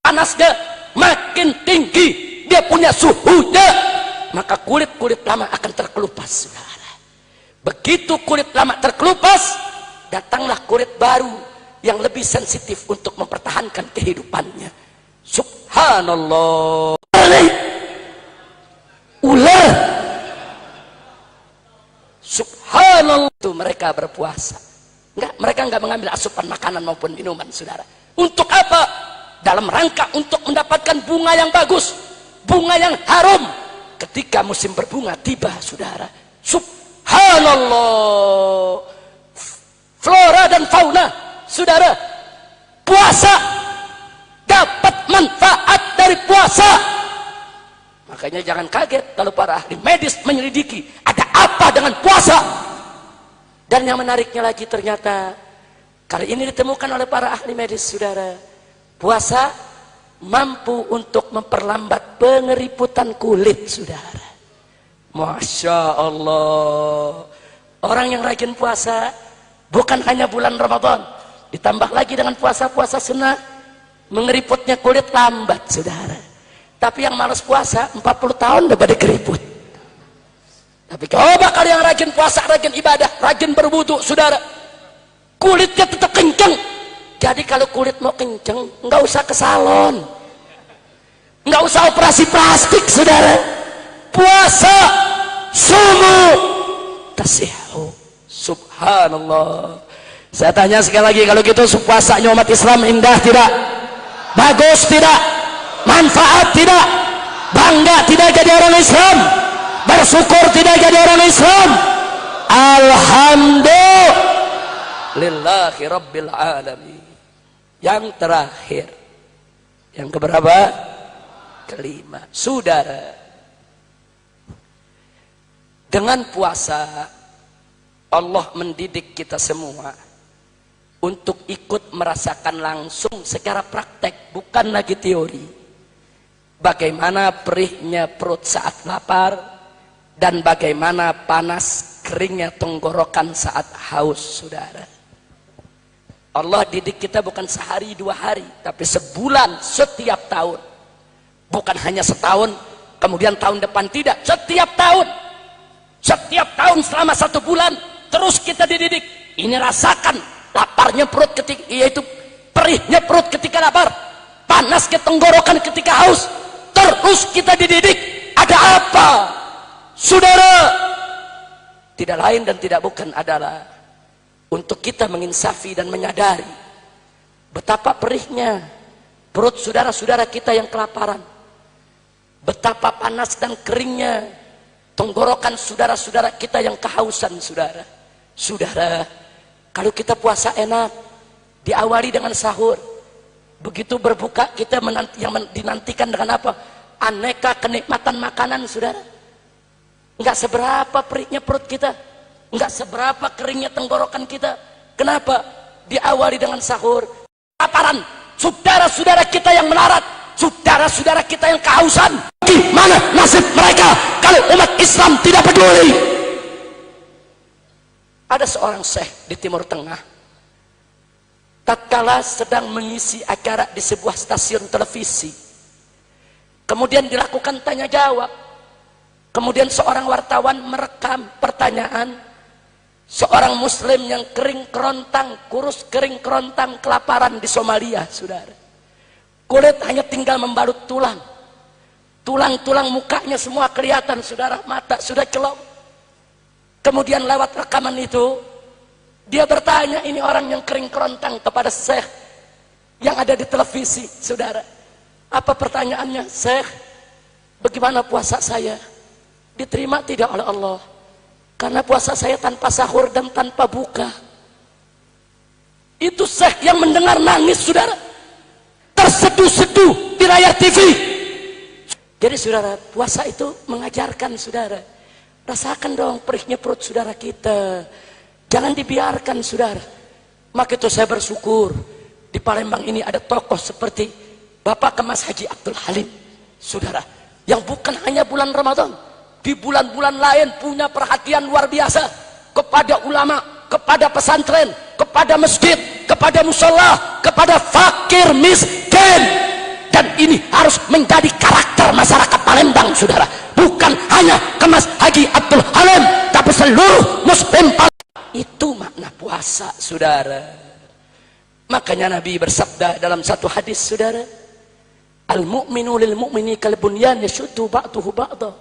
Panasnya makin tinggi, dia punya suhunya, maka kulit-kulit lama akan terkelupas, saudara. Begitu kulit lama terkelupas, datanglah kulit baru yang lebih sensitif untuk mempertahankan kehidupannya. Subhanallah. Ular. Subhanallah. Itu mereka berpuasa. Mereka enggak mengambil asupan makanan maupun minuman, saudara. Untuk apa? Dalam rangka untuk mendapatkan bunga yang bagus, bunga yang harum ketika musim berbunga tiba, saudara. Subhanallah. Flora dan fauna, saudara, puasa dapat manfaat dari puasa. Makanya jangan kaget kalau para ahli medis menyelidiki ada apa dengan puasa. Dan yang menariknya lagi, ternyata kali ini ditemukan oleh para ahli medis, saudara, puasa mampu untuk memperlambat pengeriputan kulit, saudara. Masya Allah. Orang yang rajin puasa, bukan hanya bulan Ramadan, ditambah lagi dengan puasa-puasa sunnah, mengeriputnya kulit lambat, saudara. Tapi yang malas puasa 40 tahun udah pada keriput. Tapi coba kalau yang rajin puasa, rajin ibadah, rajin berwudu, saudara, kulitnya tetap kenceng. Jadi kalau kulit mau kenceng, nggak usah ke salon, nggak usah operasi plastik, saudara. Puasa, sumu, tasihu. Subhanallah. Saya tanya sekali lagi, kalau gitu puasanya umat Islam indah tidak? Bagus tidak? Manfaat tidak? Bangga tidak jadi orang Islam? Bersyukur tidak jadi orang Islam? Alhamdulillahi Rabbil Alamin. Yang terakhir, yang keberapa? Kelima, saudara. Dengan puasa Allah mendidik kita semua untuk ikut merasakan langsung secara praktek, bukan lagi teori, bagaimana perihnya perut saat lapar dan bagaimana panas keringnya tenggorokan saat haus, saudara. Allah didik kita bukan sehari 2 hari, tapi sebulan, setiap tahun. Bukan hanya setahun, kemudian tahun depan tidak. Setiap tahun. Setiap tahun selama 1 bulan, terus kita dididik. Ini rasakan laparnya perut ketika, yaitu perihnya perut ketika lapar, panasnya tenggorokan ketika haus. Terus kita dididik. Ada apa? saudara, tidak lain dan tidak bukan adalah untuk kita menginsafi dan menyadari betapa perihnya perut saudara-saudara kita yang kelaparan, betapa panas dan keringnya tenggorokan saudara-saudara kita yang kehausan. Saudara, kalau kita puasa enak, diawali dengan sahur, begitu berbuka kita yang dinantikan dengan apa? Aneka kenikmatan makanan, saudara. Enggak seberapa perihnya perut kita, enggak seberapa keringnya tenggorokan kita. Kenapa? Diawali dengan sahur. Kelaparan saudara-saudara kita yang melarat, saudara-saudara kita yang kehausan. Gimana nasib mereka kalau umat Islam tidak peduli? Ada seorang syekh di Timur Tengah, tatkala sedang mengisi acara di sebuah stasiun televisi, kemudian dilakukan tanya jawab. Kemudian seorang wartawan merekam pertanyaan seorang muslim yang kering kerontang, kurus kering kerontang, kelaparan di Somalia, saudara. Kulit hanya tinggal membalut tulang. Tulang-tulang mukanya semua kelihatan, saudara, mata sudah celok. Kemudian lewat rekaman itu, dia bertanya ini orang yang kering kerontang kepada syekh yang ada di televisi, saudara. Apa pertanyaannya? Syekh, bagaimana puasa saya? Diterima tidak oleh Allah? Karena puasa saya tanpa sahur dan tanpa buka. Itu syekh yang mendengar nangis, saudara, terseduh-seduh di layar TV. Jadi saudara, puasa itu mengajarkan saudara, rasakan dong perihnya perut saudara kita, jangan dibiarkan, saudara. Maka itu saya bersyukur di Palembang ini ada tokoh seperti Bapak Kemas Haji Abdul Halim, saudara, yang bukan hanya bulan Ramadan, di bulan-bulan lain punya perhatian luar biasa kepada ulama, kepada pesantren, kepada masjid, kepada musola, kepada fakir miskin. Dan ini harus menjadi karakter masyarakat Palembang, saudara. Bukan hanya Kemas Haji Abdul Halim, tapi seluruh muslim Palembang. Itu makna puasa, saudara. Makanya Nabi bersabda dalam satu hadis, saudara, al-mu'minu lil mu'mini kal bunyan yashuddu ba'duhu ba'da.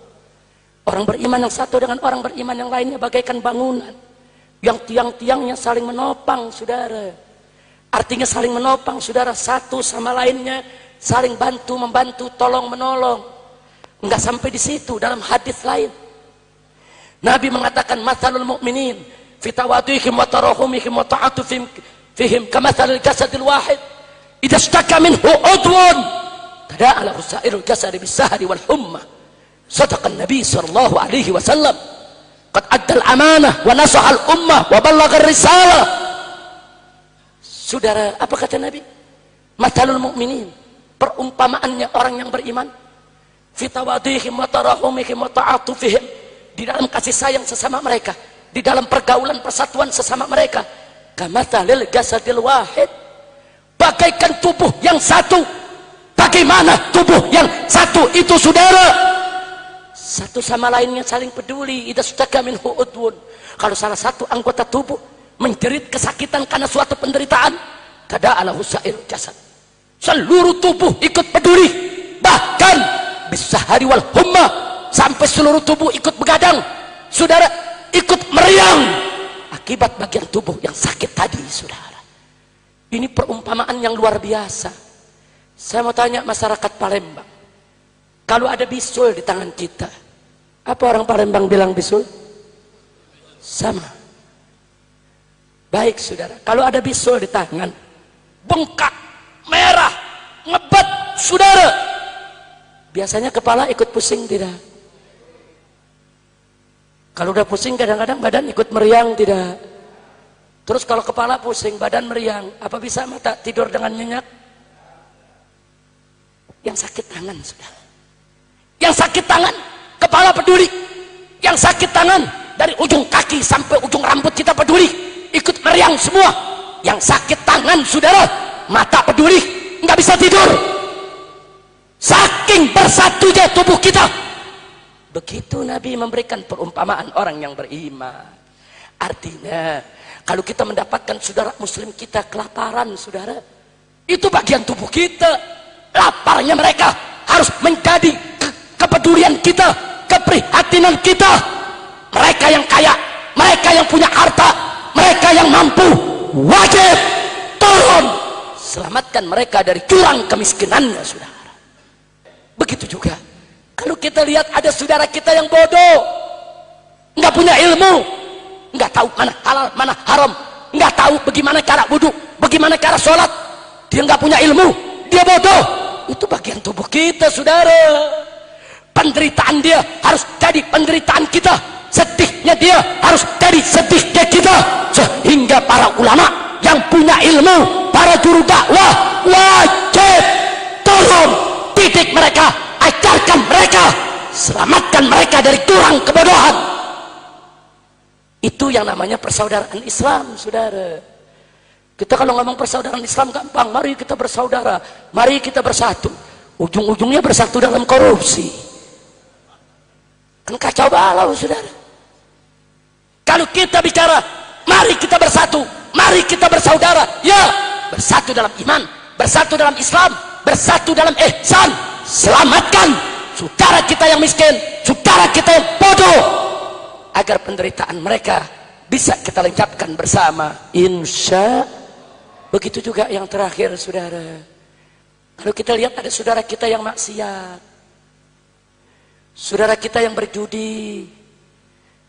Orang beriman yang satu dengan orang beriman yang lainnya bagaikan bangunan yang tiang-tiangnya saling menopang, saudara. Artinya saling menopang, saudara, satu sama lainnya saling bantu membantu, tolong menolong. Enggak sampai di situ, dalam hadis lain Nabi mengatakan mathalul mu'minin fi tawadduhim wa tarahumihim wa ta'atufihim fihim kamathalil jasadil wahid idza ishtaka minhu udwun tada'a lahu sa'irul jasadi bis-sahri wal humma. Sadaqan Nabi sallallahu alaihi wasallam. Qad addal amanah wa nasaha al ummah wa ballagha risalah. Saudara, apa kata Nabi? Mathalul mu'minin, perumpamaannya orang yang beriman, fi tawadihim wa tarahumihim wa ta'atufihim, di dalam kasih sayang sesama mereka, di dalam pergaulan persatuan sesama mereka, kamathalil jasadil wahid, bagaikan tubuh yang satu. Bagaimana tubuh yang satu itu, saudara? Satu sama lainnya saling peduli. Idza staka minhu udwun, kalau salah satu anggota tubuh menjerit kesakitan karena suatu penderitaan, tada'a lahu sa'irul jasad, seluruh tubuh ikut peduli. Bahkan bis-sahari wal humma, sampai seluruh tubuh ikut begadang, saudara, ikut meriang akibat bagian tubuh yang sakit tadi, saudara. Ini perumpamaan yang luar biasa. Saya mau tanya masyarakat Palembang, kalau ada bisul di tangan kita, apa orang Palembang bilang bisul? Sama. Baik, saudara, kalau ada bisul di tangan, bengkak, merah, ngebat, saudara, biasanya kepala ikut pusing tidak? Kalau udah pusing kadang-kadang badan ikut meriang tidak? Terus kalau kepala pusing, badan meriang, apa bisa mata tidur dengan nyenyak? Yang sakit tangan, saudara. Yang sakit tangan, kepala peduli. Yang sakit tangan, dari ujung kaki sampai ujung rambut kita peduli, ikut meriang semua. Yang sakit tangan, saudara, mata peduli, nggak bisa tidur, saking bersatunya tubuh kita. Begitu Nabi memberikan perumpamaan orang yang beriman. Artinya kalau kita mendapatkan saudara muslim kita kelaparan, saudara, itu bagian tubuh kita. Laparnya mereka harus menjadi kepedulian kita, keprihatinan kita. Mereka yang kaya, mereka yang punya harta, mereka yang mampu, wajib turun selamatkan mereka dari jurang kemiskinannya, saudara. Begitu juga kalau kita lihat ada saudara kita yang bodoh, nggak punya ilmu, nggak tahu mana halal mana haram, nggak tahu bagaimana cara wudhu, bagaimana cara sholat, dia nggak punya ilmu, dia bodoh. Itu bagian tubuh kita, saudara. Penderitaan dia harus jadi penderitaan kita, sedihnya dia harus jadi sedihnya kita. Sehingga para ulama yang punya ilmu, para juru dakwah, wajib turun, didik mereka, ajarkan mereka, selamatkan mereka dari jurang kebodohan. Itu yang namanya persaudaraan Islam, saudara. Kita kalau ngomong persaudaraan Islam gampang, mari kita bersaudara, mari kita bersatu. Ujung-ujungnya bersatu dalam korupsi. Kan kacau balau, saudara. Kalau kita bicara, mari kita bersatu, mari kita bersaudara, ya, bersatu dalam iman, bersatu dalam Islam, bersatu dalam ihsan. Selamatkan saudara kita yang miskin, saudara kita yang bodoh, agar penderitaan mereka bisa kita lengkapkan bersama, insya. Begitu juga yang terakhir, saudara. Kalau kita lihat ada saudara kita yang maksiat, saudara kita yang berjudi,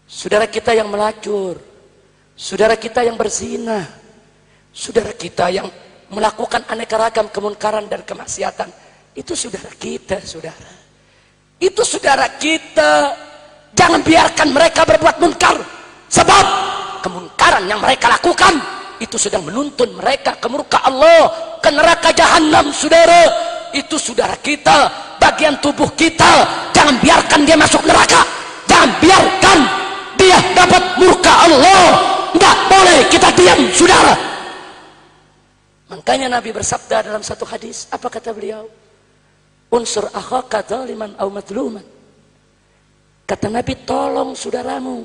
saudara kita yang melacur, saudara kita yang berzina, saudara kita yang melakukan aneka ragam kemunkaran dan kemaksiatan, itu saudara kita, saudara. Itu saudara kita. Jangan biarkan mereka berbuat munkar, sebab kemunkaran yang mereka lakukan itu sedang menuntun mereka ke murka Allah, ke neraka jahanam, saudara. Itu saudara kita, bagian tubuh kita. Jangan biarkan dia masuk neraka, jangan biarkan dia dapat murka Allah. Nggak boleh kita diam, saudara. Makanya Nabi bersabda dalam satu hadis, apa kata beliau? Unsur akhaka zaliman aw madluman. Kata Nabi, tolong saudaramu,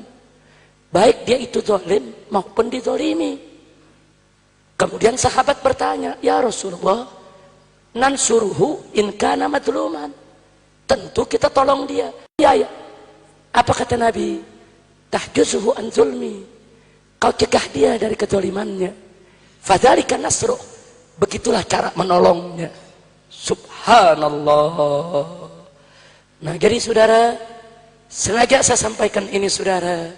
baik dia itu zalim maupun dizalimi. Kemudian sahabat bertanya, ya Rasulullah, nansuruhu in kana madluman. Tentu kita tolong dia. Ya. Apa kata Nabi? Tahjuzuhu an zulmi. Kau cegah dia dari kezalimannya. Fadzalika nasruh. Begitulah cara menolongnya. Subhanallah. Nah, jadi saudara, sengaja saya sampaikan ini, saudara.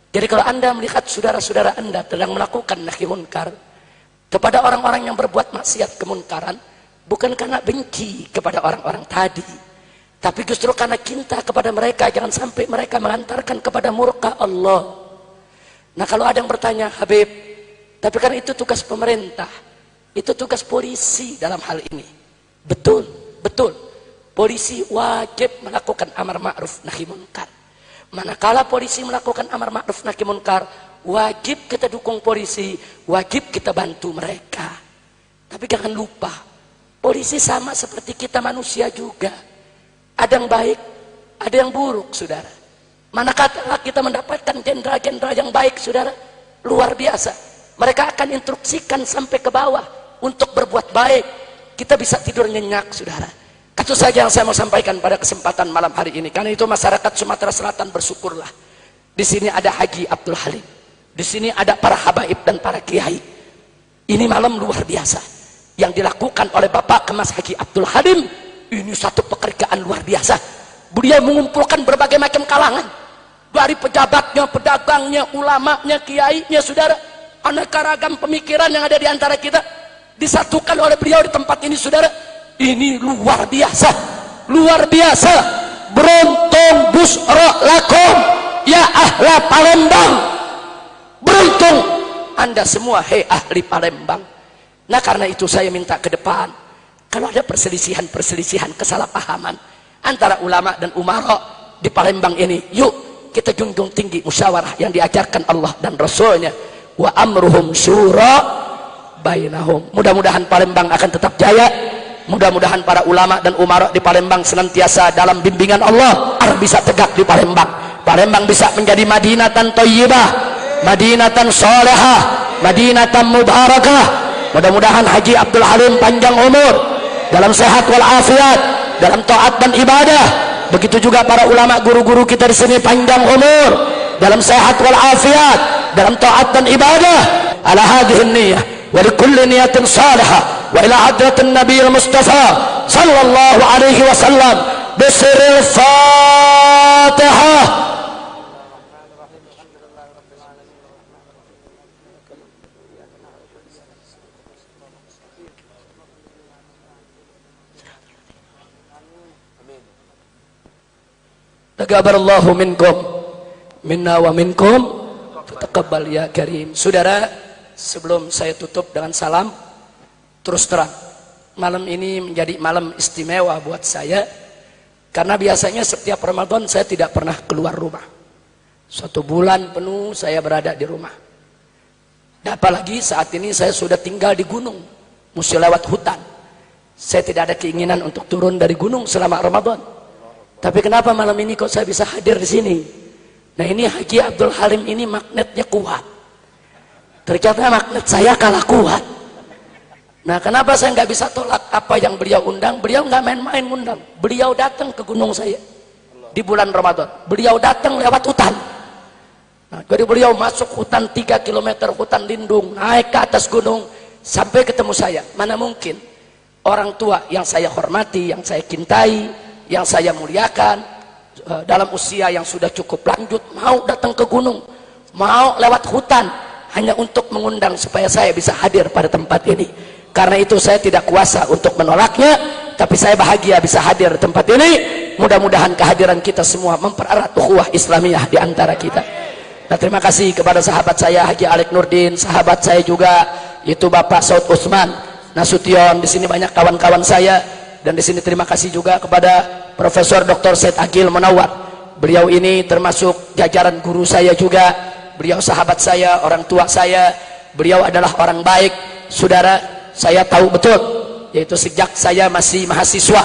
Jadi kalau Anda melihat saudara-saudara Anda sedang melakukan nahi munkar kepada orang-orang yang berbuat maksiat kemunkaran, bukan karena benci kepada orang-orang tadi, tapi justru karena cinta kepada mereka, jangan sampai mereka mengantarkan kepada murka Allah. Nah, kalau ada yang bertanya, Habib, tapi kan itu tugas pemerintah, itu tugas polisi dalam hal ini. Betul, betul. Polisi wajib melakukan amar ma'ruf nahi munkar. Manakala polisi melakukan amar ma'ruf nahi munkar, wajib kita dukung polisi, wajib kita bantu mereka. Tapi jangan lupa, polisi sama seperti kita manusia juga. Ada yang baik, ada yang buruk, saudara. Manakala kita mendapatkan jenderal-jenderal yang baik, saudara, luar biasa. Mereka akan instruksikan sampai ke bawah untuk berbuat baik. Kita bisa tidur nyenyak, saudara. Itu saja yang saya mau sampaikan pada kesempatan malam hari ini. Karena itu masyarakat Sumatera Selatan bersyukurlah. Di sini ada Haji Abdul Halim. Di sini ada para habaib dan para kiai. Ini malam luar biasa. Yang dilakukan oleh Bapak Kemas Haji Abdul Halim, ini satu pekerjaan luar biasa. Beliau mengumpulkan berbagai macam kalangan. Dari pejabatnya, pedagangnya, ulamanya, kiainya, saudara. Aneka ragam pemikiran yang ada di antara kita disatukan oleh beliau di tempat ini, saudara. Ini luar biasa, luar biasa. Beruntung busra lakum ya ahla Palembang. Beruntung Anda semua, hei ahli Palembang. Nah, karena itu saya minta ke depan, kalau ada perselisihan-perselisihan, kesalahpahaman antara ulama dan umara di Palembang ini, yuk kita junjung tinggi musyawarah yang diajarkan Allah dan Rasulnya. Wa amruhum syura bainahum. Mudah-mudahan Palembang akan tetap jaya. Mudah-mudahan para ulama dan umara di Palembang senantiasa dalam bimbingan Allah agar bisa tegak di Palembang. Palembang bisa menjadi Madinatan Thayyibah, Madinatan Salehah, Madinatan Mubarakah. Mudah-mudahan Haji Abdul Halim panjang umur, dalam sehat walafiat, dalam taat dan ibadah. Begitu juga para ulama guru-guru kita di sini panjang umur, dalam sehat wal afiat, dalam taat dan ibadah. Ala hadhihi niyyah wa likulli niyatin salihah wa ila hadratin nabiyil mustafa sallallahu alaihi wasallam bisiril fatihah. Taqabbalallahu minkum minna wa minkum taqabbal ya karim. Saudara, sebelum saya tutup dengan salam, terus terang malam ini menjadi malam istimewa buat saya, karena biasanya setiap Ramadan saya tidak pernah keluar rumah. 1 bulan penuh saya berada di rumah. Dan apalagi saat ini saya sudah tinggal di gunung, mesti lewat hutan. Saya tidak ada keinginan untuk turun dari gunung selama Ramadan. Tapi kenapa malam ini kok saya bisa hadir di sini? Nah, ini Haji Abdul Halim ini magnetnya kuat. Ternyata magnet saya kalah kuat. Nah, kenapa saya nggak bisa tolak apa yang beliau undang? Beliau nggak main-main undang. Beliau datang ke gunung saya di bulan Ramadan. Beliau datang lewat hutan. Nah, jadi beliau masuk hutan 3 km, hutan lindung, naik ke atas gunung sampai ketemu saya. Mana mungkin orang tua yang saya hormati, yang saya cintai, yang saya muliakan, dalam usia yang sudah cukup lanjut, mau datang ke gunung, mau lewat hutan hanya untuk mengundang supaya saya bisa hadir pada tempat ini. Karena itu saya tidak kuasa untuk menolaknya, tapi saya bahagia bisa hadir di tempat ini. Mudah-mudahan kehadiran kita semua mempererat ukhuwah Islamiyah di antara kita. Nah, terima kasih kepada sahabat saya Haji Alik Nurdin, sahabat saya juga itu Bapak Saud Utsman Nasution. Di sini banyak kawan-kawan saya. Dan di sini terima kasih juga kepada Profesor Dr. Said Agil Munawwar. Beliau ini termasuk jajaran guru saya juga. Beliau sahabat saya, orang tua saya. Beliau adalah orang baik. Saudara, saya tahu betul, yaitu sejak saya masih mahasiswa,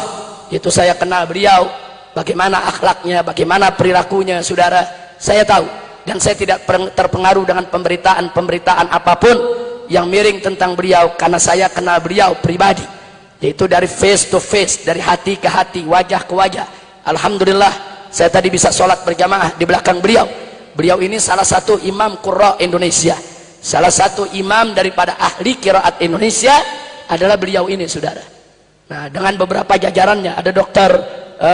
yaitu saya kenal beliau, bagaimana akhlaknya, bagaimana perilakunya. Saudara, saya tahu. Dan saya tidak terpengaruh dengan pemberitaan apapun yang miring tentang beliau, karena saya kenal beliau pribadi, yaitu dari face to face, dari hati ke hati, wajah ke wajah. Alhamdulillah, saya tadi bisa sholat berjamaah di belakang beliau. Beliau ini salah satu imam qurra Indonesia, salah satu imam daripada ahli qiraat Indonesia adalah beliau ini, saudara. Nah, dengan beberapa jajarannya, ada Dr.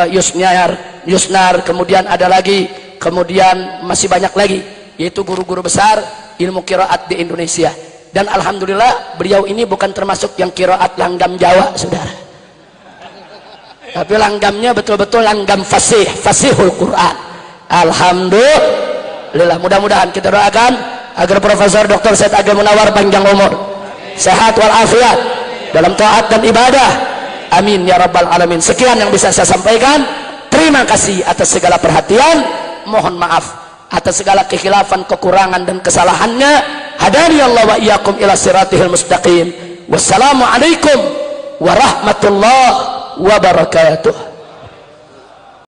Yusnar, kemudian ada lagi, kemudian masih banyak lagi, yaitu guru-guru besar ilmu qiraat di Indonesia. Dan alhamdulillah beliau ini bukan termasuk yang qiraat langgam Jawa, saudara, tapi langgamnya betul-betul langgam fasihul Quran. Alhamdulillah. Mudah-mudahan kita doakan agar Profesor Dr. Said Agil Munawwar panjang umur, sehat walafiat dalam taat dan ibadah. Amin ya rabbal alamin. Sekian yang bisa saya sampaikan. Terima kasih atas segala perhatian. Mohon maaf atas segala kekhilafan, kekurangan dan kesalahannya. Hadani Allah wa iyyakum ila siratihil mustaqim. Wassalamualaikum warahmatullahi wabarakatuh.